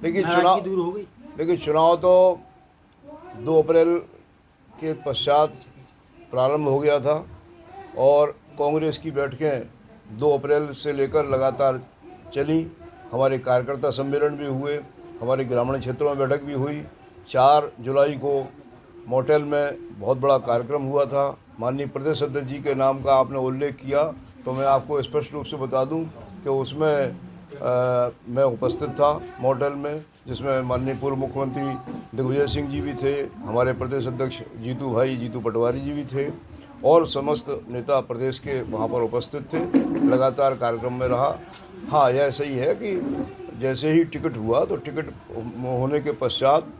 देखिए नाराजगी दूर हो गई? देखिए चुनाव तो 2 अप्रैल के पश्चात प्रारंभ हो गया था और कांग्रेस की बैठकें 2 अप्रैल से लेकर लगातार चली। हमारे कार्यकर्ता सम्मेलन भी हुए, हमारे ग्रामीण क्षेत्रों में बैठक भी हुई। 4 जुलाई को मोटेल में बहुत बड़ा कार्यक्रम हुआ था। माननीय प्रदेश अध्यक्ष जी के नाम का आपने उल्लेख किया, तो मैं आपको स्पष्ट रूप से बता दूं कि उसमें मैं उपस्थित था मोटेल में, जिसमें माननीय पूर्व मुख्यमंत्री दिग्विजय सिंह जी भी थे, हमारे प्रदेश अध्यक्ष जीतू पटवारी जी भी थे और समस्त नेता प्रदेश के वहाँ पर उपस्थित थे। लगातार कार्यक्रम में रहा। हाँ, यह सही है कि जैसे ही टिकट हुआ तो टिकट होने के पश्चात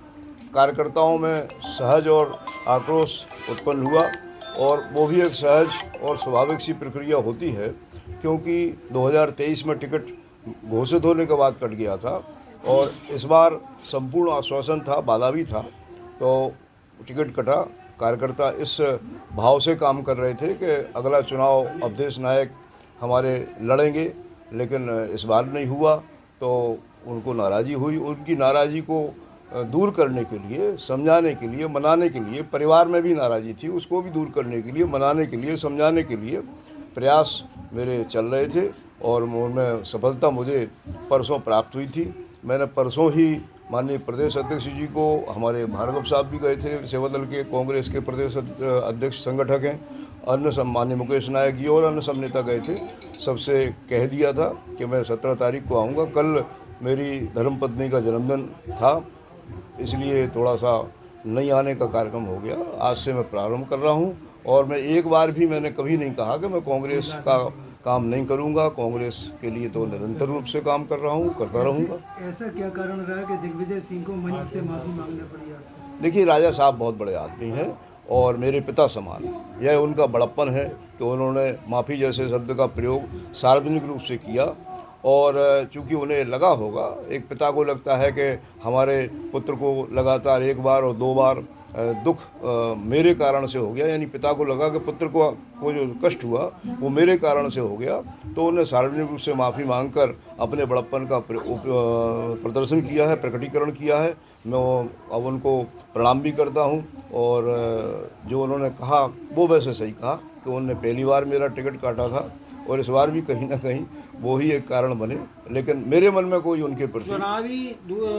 कार्यकर्ताओं में सहज और आक्रोश उत्पन्न हुआ और वो भी एक सहज और स्वाभाविक सी प्रक्रिया होती है, क्योंकि 2023 में टिकट घोषित होने के बाद कट गया था और इस बार संपूर्ण आश्वासन था, वादा भी था, तो टिकट कटा। कार्यकर्ता इस भाव से काम कर रहे थे कि अगला चुनाव अवधेश नायक हमारे लड़ेंगे, लेकिन इस बार नहीं हुआ तो उनको नाराज़गी हुई। उनकी नाराज़गी को दूर करने के लिए, समझाने के लिए, मनाने के लिए, परिवार में भी नाराज़गी थी, उसको भी दूर करने के लिए, मनाने के लिए, समझाने के लिए प्रयास मेरे चल रहे थे और उनमें सफलता मुझे परसों प्राप्त हुई थी। मैंने परसों ही माननीय प्रदेश अध्यक्ष जी को, हमारे भार्गव साहब भी गए थे, सेवा दल के कांग्रेस के प्रदेश अध्यक्ष संगठक हैं, अन्य सब माननीय मुकेश नायक जी और अन्य सब नेता गए थे। सबसे कह दिया था कि मैं 17 तारीख को आऊँगा। कल मेरी धर्मपत्नी का जन्मदिन था, इसलिए थोड़ा सा नहीं आने का कार्यक्रम हो गया। आज से मैं प्रारंभ कर रहा हूँ और मैं एक बार भी मैंने कभी नहीं कहा कि मैं कांग्रेस का काम नहीं करूँगा। कांग्रेस के लिए तो निरंतर रूप से काम कर रहा हूँ, करता रहूँगा। ऐसा क्या कारण रहा कि दिग्विजय सिंह को मंच से माफी मांगना पड़ी आपसे? देखिए, राजा साहब बहुत बड़े आदमी हैं और मेरे पिता समान हैं। यह उनका बड़प्पन है कि उन्होंने माफ़ी जैसे शब्द का प्रयोग सार्वजनिक रूप से किया और चूंकि उन्हें लगा होगा, एक पिता को लगता है कि हमारे पुत्र को लगातार 1 बार और 2 बार दुख मेरे कारण से हो गया, यानी पिता को लगा कि पुत्र को जो कष्ट हुआ वो मेरे कारण से हो गया, तो उन्हें सार्वजनिक रूप से माफ़ी मांगकर अपने बड़प्पन का प्रदर्शन किया है, प्रकटीकरण किया है। मैं अब उनको प्रणाम भी करता हूं और जो उन्होंने कहा वो वैसे सही कहा कि उन्होंने पहली बार मेरा टिकट काटा था और इस बार भी कहीं ना कहीं वो ही एक कारण बने, लेकिन मेरे मन में कोई उनके प्रति। चुनावी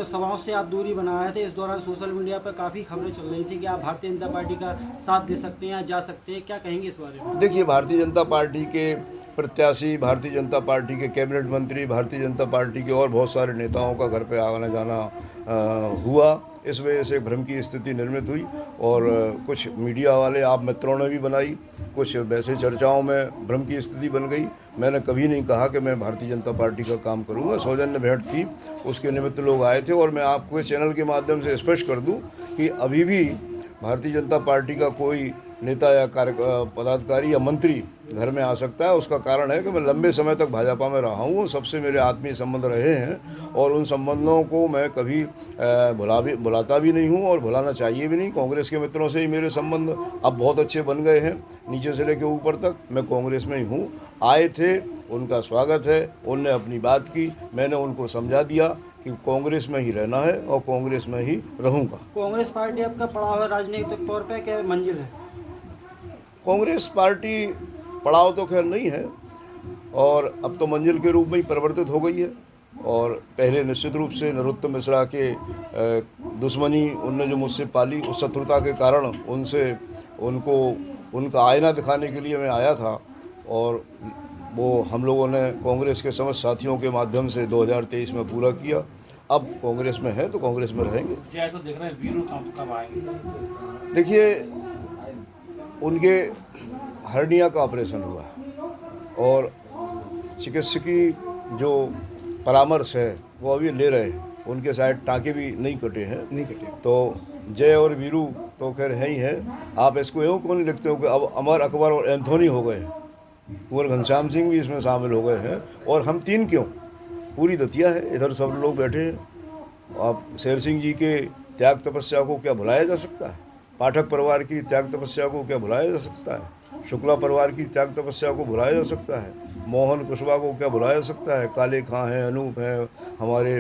सभाओं से आप दूरी बना रहे थे। इस दौरान सोशल मीडिया पर काफ़ी खबरें चल रही थी कि आप भारतीय जनता पार्टी का साथ दे सकते हैं या जा सकते हैं, क्या कहेंगे इस बारे में? देखिए, भारतीय जनता पार्टी के प्रत्याशी, भारतीय जनता पार्टी के कैबिनेट मंत्री, भारतीय जनता पार्टी के और बहुत सारे नेताओं का घर पे आना जाना हुआ। इस वजह से भ्रम की स्थिति निर्मित हुई और कुछ मीडिया वाले आप मित्रों ने भी बनाई, कुछ वैसे चर्चाओं में भ्रम की स्थिति बन गई। मैंने कभी नहीं कहा कि मैं भारतीय जनता पार्टी का काम करूंगा। सौजन्य भेंट थी, उसके निमित्त लोग आए थे और मैं आपको इस चैनल के माध्यम से स्पष्ट कर दूं कि अभी भी भारतीय जनता पार्टी का कोई नेता या पदाधिकारी या मंत्री घर में आ सकता है। उसका कारण है कि मैं लंबे समय तक भाजपा में रहा हूँ, सबसे मेरे आत्मीय संबंध रहे हैं और उन संबंधों को मैं कभी भुलाता भी नहीं हूँ और भुलाना चाहिए भी नहीं। कांग्रेस के मित्रों से ही मेरे संबंध अब बहुत अच्छे बन गए हैं, नीचे से लेकर ऊपर तक मैं कांग्रेस में ही हूँ। आए थे, उनका स्वागत है, उनने अपनी बात की, मैंने उनको समझा दिया कि कांग्रेस में ही रहना है और कांग्रेस में ही रहूँगा। कांग्रेस पार्टी आपका पड़ाव है राजनीतिक तौर पर, क्या मंजिल है? कांग्रेस पार्टी पड़ाव तो खैर नहीं है और अब तो मंजिल के रूप में ही परिवर्तित हो गई है। और पहले निश्चित रूप से नरोत्तम मिश्रा के दुश्मनी उनने जो मुझसे पाली, उस शत्रुता के कारण उनको उनका आईना दिखाने के लिए मैं आया था और वो हम लोगों ने कांग्रेस के समस्त साथियों के माध्यम से 2023 में पूरा किया। अब कांग्रेस में है तो कांग्रेस में रहेंगे। तो देख रहे हैं वीरू कब आएंगे? देखिए, उनके हर्निया का ऑपरेशन हुआ है और चिकित्सकीय जो परामर्श है वो अभी ले रहे हैं। उनके शायद टाँके भी नहीं कटे हैं। तो जय और वीरू तो खैर है ही है। आप इसको यूँ क्यों नहीं लिखते हो कि अब अमर, अकबर और एंथोनी हो गए, कुंवर घनश्याम सिंह भी इसमें शामिल हो गए हैं और हम 3 क्यों? पूरी दतिया है, इधर सब लोग बैठे हैं। आप शेर सिंह जी के त्याग तपस्या को क्या भुलाया जा सकता है? पाठक परिवार की त्याग तपस्या को क्या भुलाया जा सकता है? शुक्ला परिवार की त्याग तपस्या को भुलाया जा सकता है? मोहन कुशवाहा को क्या बुलाया सकता है? काले खां हैं, अनूप हैं, हमारे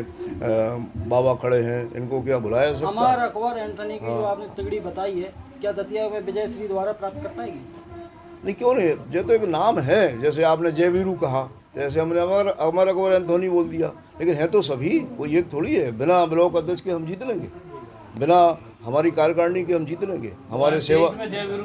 बाबा खड़े हैं, इनको क्या बुलाया सकता हमार है? अकबर एंथनी की जो आपने तिगड़ी बताई है, क्या दतिया में विजय श्री द्वारा प्राप्त कर पाएगी? नहीं, क्यों नहीं? ये तो एक नाम है, जैसे आपने जय वीरू कहा, जैसे हमने अमर अकबर एंथोनी बोल दिया, लेकिन है तो सभी, कोई एक थोड़ी है। बिना ब्लॉक अध्यक्ष के हम जीत लेंगे, बिना हमारी कार्यकारिणी के हम जीत लेंगे। हमारे सेवा देश में जय वीरू